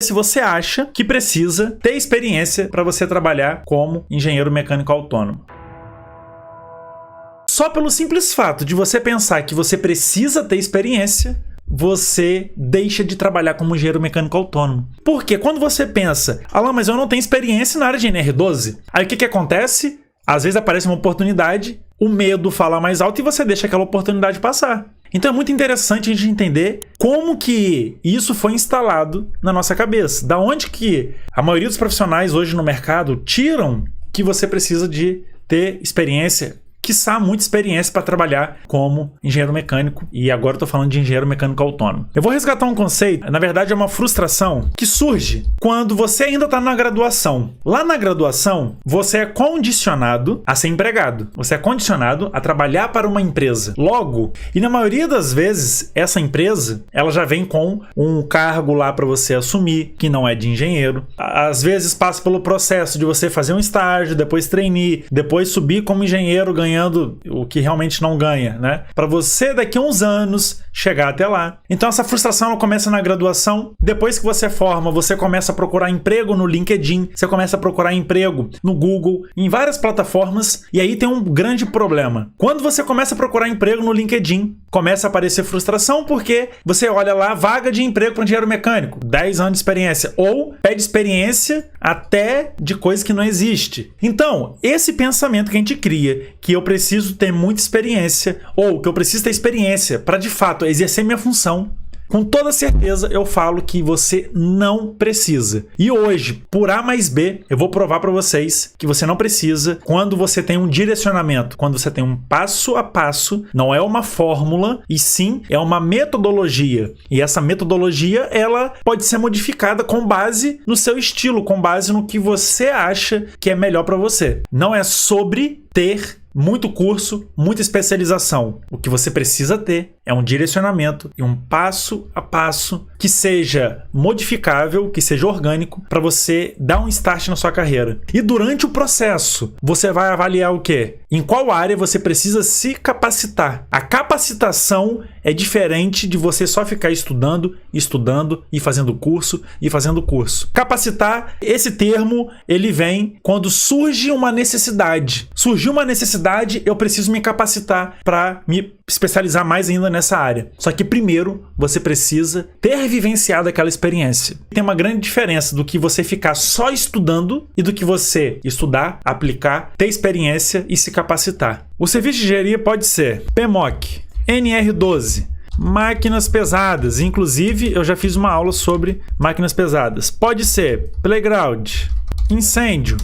se você acha que precisa ter experiência para você trabalhar como engenheiro mecânico autônomo. Só pelo simples fato de você pensar que você precisa ter experiência, você deixa de trabalhar como engenheiro mecânico autônomo. Porque quando você pensa, Alan, mas eu não tenho experiência na área de NR12, aí o que acontece? Às vezes aparece uma oportunidade, o medo fala mais alto e você deixa aquela oportunidade passar. Então é muito interessante a gente entender como que isso foi instalado na nossa cabeça. Da onde que a maioria dos profissionais hoje no mercado tiram que você precisa de ter experiência, quiçá muita experiência para trabalhar como engenheiro mecânico, e agora eu tô falando de engenheiro mecânico autônomo. Eu vou resgatar um conceito, na verdade é uma frustração que surge quando você ainda está na graduação. Lá na graduação, você é condicionado a ser empregado, você é condicionado a trabalhar para uma empresa. Logo, e na maioria das vezes, essa empresa, ela já vem com um cargo lá para você assumir, que não é de engenheiro. Às vezes passa pelo processo de você fazer um estágio, depois trainee, depois subir como engenheiro, ganhando o que realmente não ganha, né? Para você daqui a uns anos chegar até lá. Então essa frustração ela começa na graduação. Depois que você forma, você começa a procurar emprego no LinkedIn, você começa a procurar emprego no Google, em várias plataformas, e aí tem um grande problema. Quando você começa a procurar emprego no LinkedIn, começa a aparecer frustração porque você olha lá, vaga de emprego para engenheiro mecânico, 10 anos de experiência, ou pede experiência até de coisa que não existe. Então, esse pensamento que a gente cria, que eu preciso ter muita experiência, ou que eu preciso ter experiência para de fato exercer minha função, com toda certeza eu falo que você não precisa. E hoje, por A mais B, eu vou provar para vocês que você não precisa quando você tem um direcionamento, quando você tem um passo a passo, não é uma fórmula, e sim é uma metodologia. E essa metodologia, ela pode ser modificada com base no seu estilo, com base no que você acha que é melhor para você. Não é sobre ter muito curso, muita especialização. O que você precisa ter é um direcionamento e um passo a passo que seja modificável, que seja orgânico, para você dar um start na sua carreira. E durante o processo, você vai avaliar o quê? Em qual área você precisa se capacitar. A capacitação é diferente de você só ficar estudando e fazendo curso e fazendo curso. Capacitar, esse termo, ele vem quando surge uma necessidade. Surgiu uma necessidade, eu preciso me capacitar para me especializar mais ainda nessa área. Só que primeiro, você precisa ter vivenciado aquela experiência. Tem uma grande diferença do que você ficar só estudando e do que você estudar, aplicar, ter experiência e se capacitar. O serviço de engenharia pode ser PMOC, NR12, máquinas pesadas. Inclusive, eu já fiz uma aula sobre máquinas pesadas. Pode ser playground, incêndio,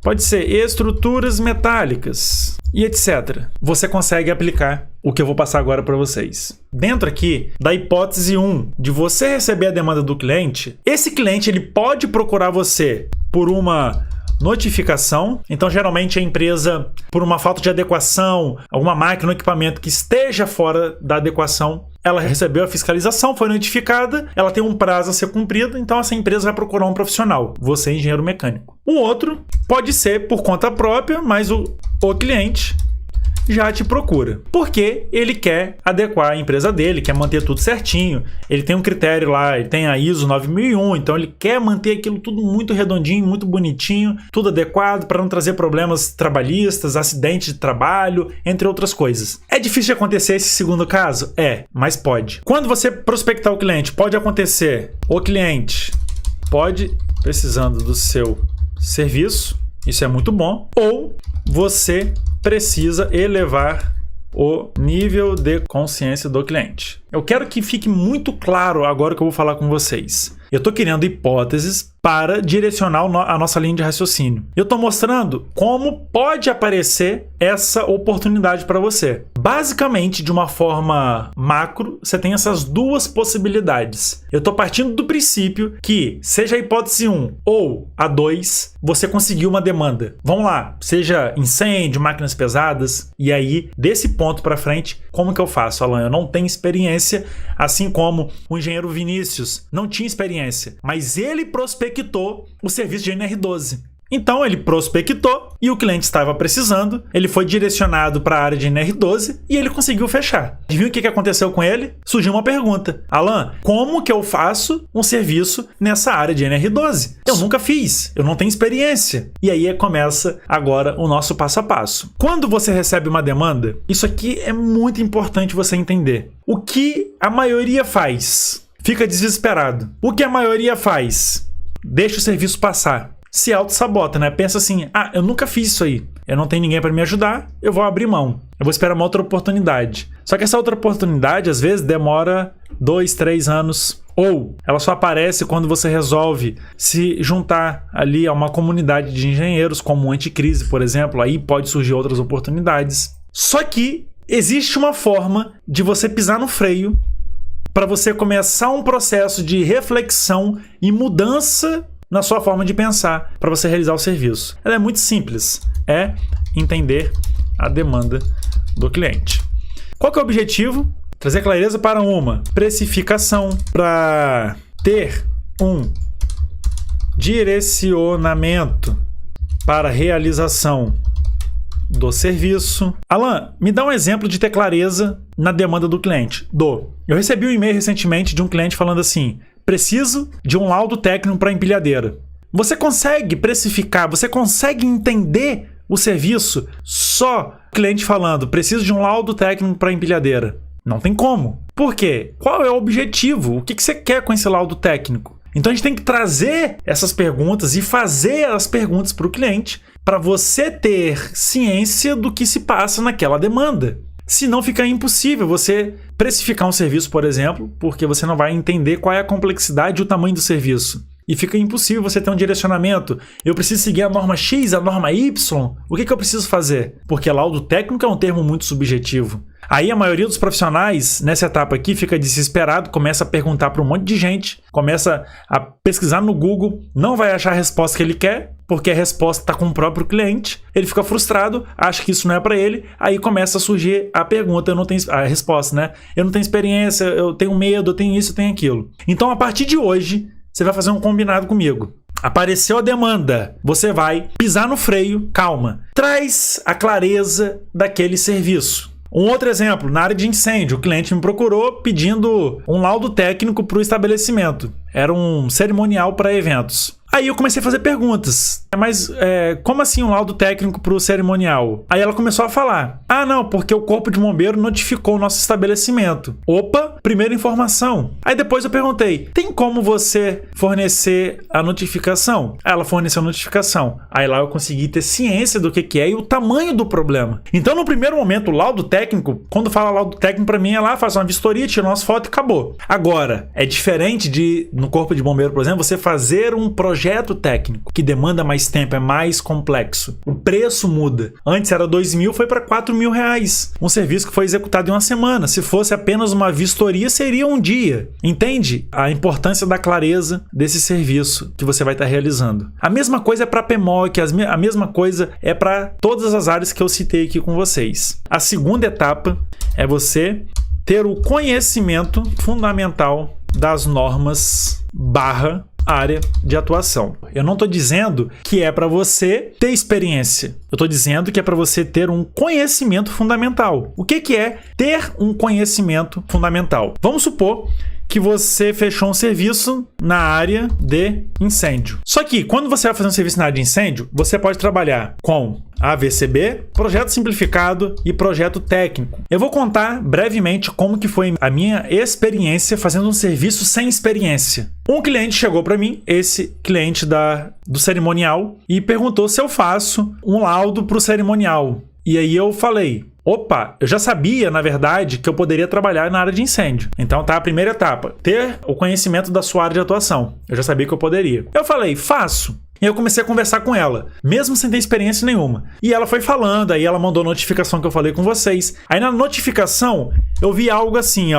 pode ser estruturas metálicas e etc. Você consegue aplicar o que eu vou passar agora para vocês. Dentro aqui da hipótese 1 de você receber a demanda do cliente, esse cliente ele pode procurar você por uma notificação. Então, geralmente a empresa, por uma falta de adequação, alguma máquina ou equipamento que esteja fora da adequação, ela recebeu a fiscalização, foi notificada, ela tem um prazo a ser cumprido, então essa empresa vai procurar um profissional, você engenheiro mecânico. O outro pode ser por conta própria, mas o cliente já te procura, porque ele quer adequar a empresa dele, quer manter tudo certinho, ele tem um critério lá, ele tem a ISO 9001, então ele quer manter aquilo tudo muito redondinho, muito bonitinho, tudo adequado para não trazer problemas trabalhistas, acidentes de trabalho, entre outras coisas. É difícil de acontecer esse segundo caso? É, mas pode. Quando você prospectar o cliente, pode acontecer, o cliente pode, precisando do seu serviço, isso é muito bom, ou você precisa elevar o nível de consciência do cliente. Eu quero que fique muito claro agora que eu vou falar com vocês. Eu estou criando hipóteses para direcionar a nossa linha de raciocínio. Eu estou mostrando como pode aparecer essa oportunidade para você. Basicamente, de uma forma macro, você tem essas duas possibilidades. Eu estou partindo do princípio que, seja a hipótese 1 ou a 2, você conseguiu uma demanda. Vamos lá, seja incêndio, máquinas pesadas, e aí, desse ponto para frente, como que eu faço, Alan? Eu não tenho experiência, assim como o engenheiro Vinícius não tinha experiência, mas ele prospectou o serviço de NR12. Então ele prospectou e o cliente estava precisando, ele foi direcionado para a área de NR12 e ele conseguiu fechar. Adivinha o que aconteceu com ele? Surgiu uma pergunta: Alan, como que eu faço um serviço nessa área de NR12? Eu nunca fiz, eu não tenho experiência. E aí começa agora o nosso passo a passo. Quando você recebe uma demanda, isso aqui é muito importante você entender. O que a maioria faz? Fica desesperado. O que a maioria faz? Deixa o serviço passar. Se auto-sabota, né? Pensa assim: eu nunca fiz isso aí. Eu não tenho ninguém para me ajudar, eu vou abrir mão. Eu vou esperar uma outra oportunidade. Só que essa outra oportunidade, às vezes, demora 2, 3 anos. Ou ela só aparece quando você resolve se juntar ali a uma comunidade de engenheiros, como o Anticrise, por exemplo. Aí pode surgir outras oportunidades. Só que existe uma forma de você pisar no freio para você começar um processo de reflexão e mudança na sua forma de pensar para você realizar o serviço. Ela é muito simples, é entender a demanda do cliente. Qual que é o objetivo? Trazer clareza para uma precificação, para ter um direcionamento para a realização do serviço. Alan, me dá um exemplo de ter clareza na demanda do cliente. Eu recebi um e-mail recentemente de um cliente falando assim: preciso de um laudo técnico para empilhadeira. Você consegue precificar, você consegue entender o serviço só cliente falando: preciso de um laudo técnico para empilhadeira? Não tem como. Por quê? Qual é o objetivo? O que você quer com esse laudo técnico? Então a gente tem que trazer essas perguntas e fazer as perguntas para o cliente para você ter ciência do que se passa naquela demanda. Senão fica impossível você precificar um serviço, por exemplo, porque você não vai entender qual é a complexidade e o tamanho do serviço. E fica impossível você ter um direcionamento. Eu preciso seguir a norma X, a norma Y. O que eu preciso fazer? Porque laudo técnico é um termo muito subjetivo. Aí a maioria dos profissionais, nessa etapa aqui, fica desesperado, começa a perguntar para um monte de gente, começa a pesquisar no Google, não vai achar a resposta que ele quer, porque a resposta está com o próprio cliente. Ele fica frustrado, acha que isso não é para ele, aí começa a surgir a pergunta, a resposta, né? Eu não tenho experiência, eu tenho medo, eu tenho isso, eu tenho aquilo. Então, a partir de hoje, você vai fazer um combinado comigo. Apareceu a demanda, você vai pisar no freio, calma. Traz a clareza daquele serviço. Um outro exemplo, na área de incêndio, o cliente me procurou pedindo um laudo técnico para o estabelecimento. Era um cerimonial para eventos. Aí eu comecei a fazer perguntas. Mas como assim um laudo técnico para o cerimonial? Aí ela começou a falar: não, porque o corpo de bombeiro notificou o nosso estabelecimento. Opa, primeira informação. Aí depois eu perguntei: tem como você fornecer a notificação? Ela forneceu a notificação. Aí lá eu consegui ter ciência do que é e o tamanho do problema. Então no primeiro momento, o laudo técnico, quando fala laudo técnico para mim, é lá, faz uma vistoria, tira umas fotos e acabou. Agora, é diferente de, no corpo de bombeiro, por exemplo, você fazer um projeto técnico que demanda mais tempo, é mais complexo. O preço muda. Antes era 2.000, foi para 4.000 reais. Um serviço que foi executado em uma semana. Se fosse apenas uma vistoria, seria um dia. Entende a importância da clareza desse serviço que você vai estar realizando? A mesma coisa é para PMOC, a mesma coisa é para todas as áreas que eu citei aqui com vocês. A segunda etapa é você ter o conhecimento fundamental das normas / área de atuação. Eu não estou dizendo que é para você ter experiência. Eu estou dizendo que é para você ter um conhecimento fundamental. O que é ter um conhecimento fundamental? Vamos supor que você fechou um serviço na área de incêndio. Só que quando você vai fazer um serviço na área de incêndio, você pode trabalhar com AVCB, projeto simplificado e projeto técnico. Eu vou contar brevemente como que foi a minha experiência fazendo um serviço sem experiência. Um cliente chegou para mim, esse cliente do cerimonial, e perguntou se eu faço um laudo para o cerimonial. E aí eu falei: opa, eu já sabia, na verdade, que eu poderia trabalhar na área de incêndio. Então tá a primeira etapa, ter o conhecimento da sua área de atuação. Eu já sabia que eu poderia. Eu falei: faço. E eu comecei a conversar com ela, mesmo sem ter experiência nenhuma. E ela foi falando, aí ela mandou a notificação que eu falei com vocês. Aí na notificação, eu vi algo assim,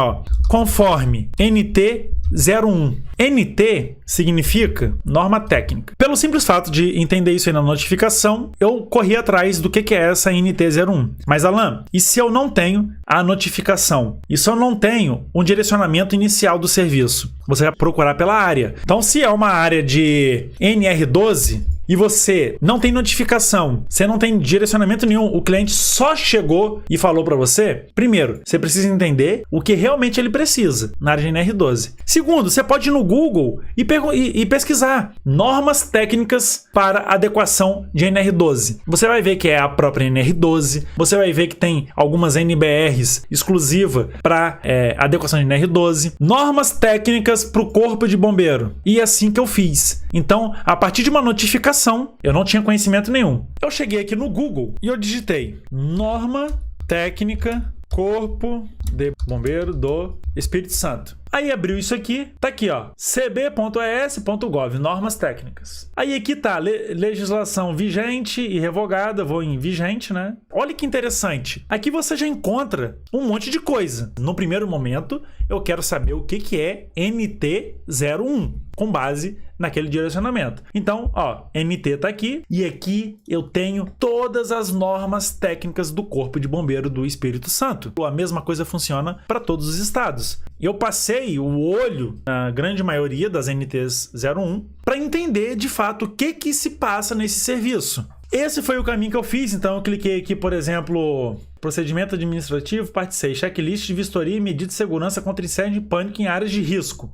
conforme NT 01. NT significa norma técnica. Pelo simples fato de entender isso aí na notificação, eu corri atrás do que é essa NT 01. Mas Alan, e se eu não tenho a notificação? E se eu não tenho um direcionamento inicial do serviço? Você vai procurar pela área. Então, se é uma área de NR12, e você não tem notificação, você não tem direcionamento nenhum, o cliente só chegou e falou para você, primeiro, você precisa entender o que realmente ele precisa na área de NR12. Segundo, você pode ir no Google e pesquisar normas técnicas para adequação de NR12. Você vai ver que é a própria NR12, você vai ver que tem algumas NBRs exclusivas para adequação de NR12, normas técnicas para o corpo de bombeiro. E é assim que eu fiz. Então, a partir de uma notificação, eu não tinha conhecimento nenhum. Eu cheguei aqui no Google e eu digitei norma técnica corpo de bombeiro do Espírito Santo. Aí abriu isso aqui, tá aqui ó, cb.es.gov, normas técnicas. Aí aqui tá, legislação vigente e revogada, vou em vigente, né? Olha que interessante, aqui você já encontra um monte de coisa. No primeiro momento, eu quero saber o que é NT01, com base naquele direcionamento. Então, ó, NT tá aqui, e aqui eu tenho todas as normas técnicas do Corpo de Bombeiro do Espírito Santo. A mesma coisa funciona para todos os estados. Eu passei o olho na grande maioria das NTs 01 para entender de fato o que se passa nesse serviço. Esse foi o caminho que eu fiz, então eu cliquei aqui, por exemplo, procedimento administrativo, parte 6, checklist de vistoria e medida de segurança contra incêndio e pânico em áreas de risco.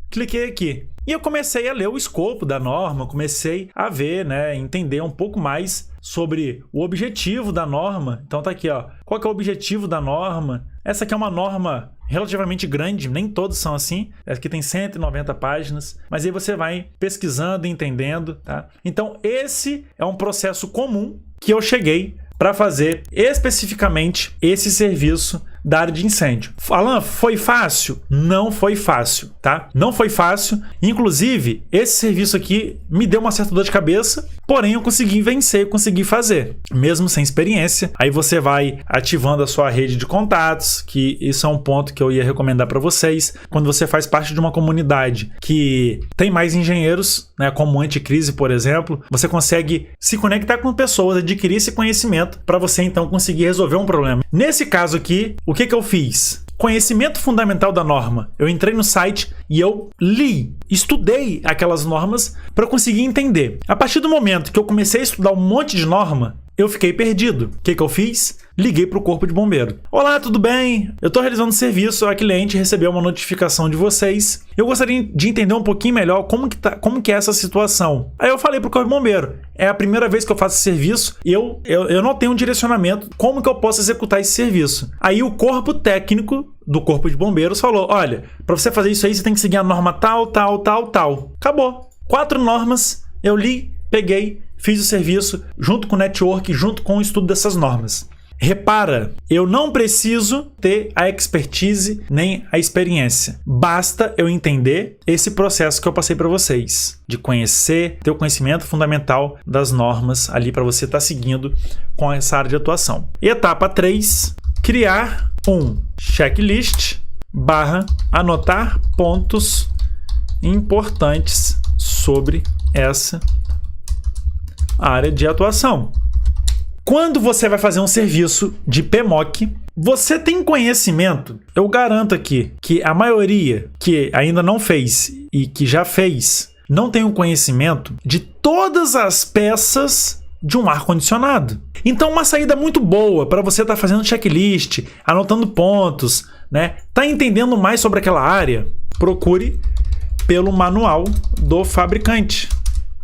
Cliquei aqui e eu comecei a ler o escopo da norma, comecei a ver, né, entender um pouco mais sobre o objetivo da norma. Então tá aqui, ó, qual que é o objetivo da norma? Essa aqui é uma norma relativamente grande, nem todos são assim. Essa aqui tem 190 páginas, mas aí você vai pesquisando e entendendo, tá? Então esse é um processo comum que eu cheguei para fazer especificamente esse serviço da área de incêndio. Alan, foi fácil? Não foi fácil, tá? Não foi fácil. Inclusive, esse serviço aqui me deu uma certa dor de cabeça, porém eu consegui vencer, eu consegui fazer, mesmo sem experiência. Aí você vai ativando a sua rede de contatos, que isso é um ponto que eu ia recomendar para vocês. Quando você faz parte de uma comunidade que tem mais engenheiros, né, como Anticrise, por exemplo, você consegue se conectar com pessoas, adquirir esse conhecimento para você então conseguir resolver um problema. Nesse caso aqui, o que eu fiz? Conhecimento fundamental da norma. Eu entrei no site e eu li, estudei aquelas normas para conseguir entender. A partir do momento que eu comecei a estudar um monte de norma, eu fiquei perdido. O que eu fiz? Liguei para o Corpo de Bombeiro. Olá, tudo bem? Eu estou realizando serviço, a cliente recebeu uma notificação de vocês. Eu gostaria de entender um pouquinho melhor como que é essa situação. Aí eu falei para o Corpo de Bombeiro, é a primeira vez que eu faço esse serviço e eu não tenho um direcionamento, como que eu posso executar esse serviço? Aí o corpo técnico do Corpo de Bombeiros falou, olha, para você fazer isso aí, você tem que seguir a norma tal, tal, tal, tal. Acabou. 4 normas, eu li, peguei, fiz o serviço junto com o network, junto com o estudo dessas normas. Repara, eu não preciso ter a expertise nem a experiência. Basta eu entender esse processo que eu passei para vocês, de conhecer, ter o conhecimento fundamental das normas ali para você estar seguindo com essa área de atuação. Etapa 3, criar um checklist / anotar pontos importantes sobre essa área de atuação. Quando você vai fazer um serviço de PMOC, você tem conhecimento, eu garanto aqui, que a maioria que ainda não fez e que já fez, não tem um conhecimento de todas as peças de um ar-condicionado. Então, uma saída muito boa para você estar fazendo checklist, anotando pontos, né? Tá entendendo mais sobre aquela área? Procure pelo manual do fabricante.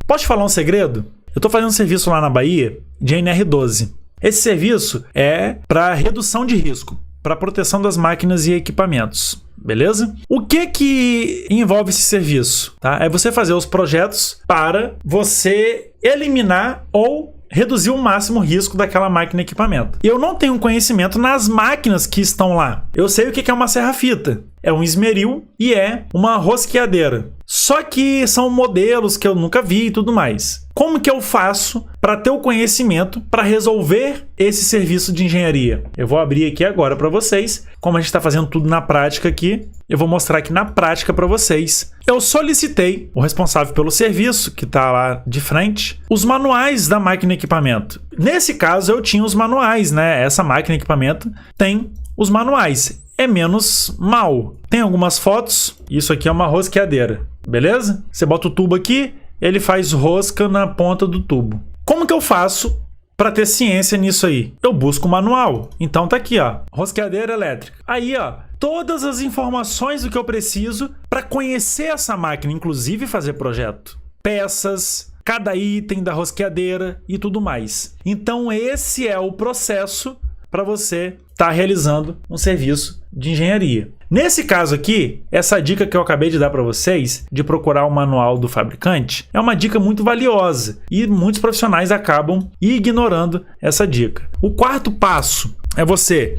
Posso te falar um segredo? Eu estou fazendo um serviço lá na Bahia de NR12. Esse serviço é para redução de risco, para proteção das máquinas e equipamentos. Beleza? O que envolve esse serviço? Tá? É você fazer os projetos para você eliminar ou reduzir o máximo risco daquela máquina e equipamento. Eu não tenho conhecimento nas máquinas que estão lá. Eu sei o que é uma serra-fita. É um esmeril e é uma rosqueadeira. Só que são modelos que eu nunca vi e tudo mais. Como que eu faço para ter o conhecimento para resolver esse serviço de engenharia? Eu vou abrir aqui agora para vocês. Como a gente está fazendo tudo na prática aqui, eu vou mostrar aqui na prática para vocês. Eu solicitei o responsável pelo serviço, que está lá de frente, os manuais da máquina e equipamento. Nesse caso, eu tinha os manuais, né? Essa máquina e equipamento tem os manuais. É menos mal. Tem algumas fotos. Isso aqui é uma rosqueadeira, beleza? Você bota o tubo aqui, ele faz rosca na ponta do tubo. Como que eu faço para ter ciência nisso aí? Eu busco o manual. Então tá aqui, ó, rosqueadeira elétrica. Aí, ó, todas as informações do que eu preciso para conhecer essa máquina, inclusive fazer projeto. Peças, cada item da rosqueadeira e tudo mais. Então esse é o processo para você estar realizando um serviço de engenharia. Nesse caso aqui, essa dica que eu acabei de dar para vocês, de procurar o manual do fabricante, é uma dica muito valiosa e muitos profissionais acabam ignorando essa dica. O quarto passo é você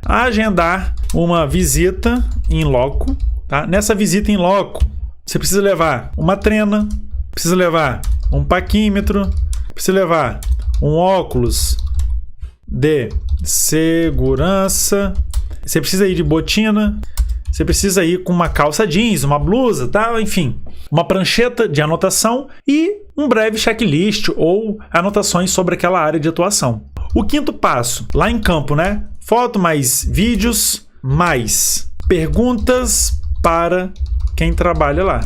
agendar uma visita em loco. Tá? Nessa visita em loco, você precisa levar uma trena, precisa levar um paquímetro, precisa levar um óculos de segurança, você precisa ir de botina, você precisa ir com uma calça jeans, uma blusa, tá? Enfim, uma prancheta de anotação e um breve checklist ou anotações sobre aquela área de atuação. O quinto passo, lá em campo, né? Foto mais vídeos, mais perguntas para quem trabalha lá.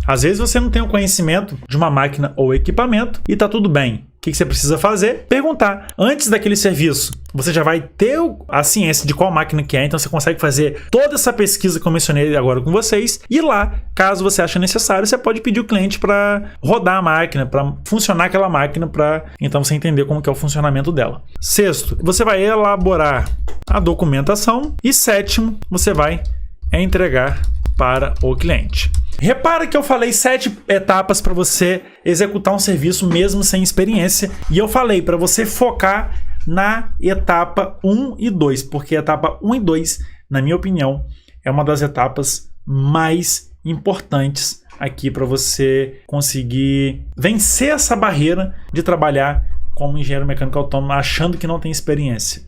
Às vezes você não tem o conhecimento de uma máquina ou equipamento e tá tudo bem. O que você precisa fazer? Perguntar. Antes daquele serviço, você já vai ter a ciência de qual máquina que é, então você consegue fazer toda essa pesquisa que eu mencionei agora com vocês. E lá, caso você ache necessário, você pode pedir o cliente para rodar a máquina, para funcionar aquela máquina, para então você entender como que é o funcionamento dela. Sexto, você vai elaborar a documentação. E sétimo, você vai entregar para o cliente. Repara que eu falei 7 etapas para você executar um serviço mesmo sem experiência, e eu falei para você focar na etapa 1 e 2, porque a etapa 1 e 2, na minha opinião, é uma das etapas mais importantes aqui para você conseguir vencer essa barreira de trabalhar como engenheiro mecânico autônomo achando que não tem experiência.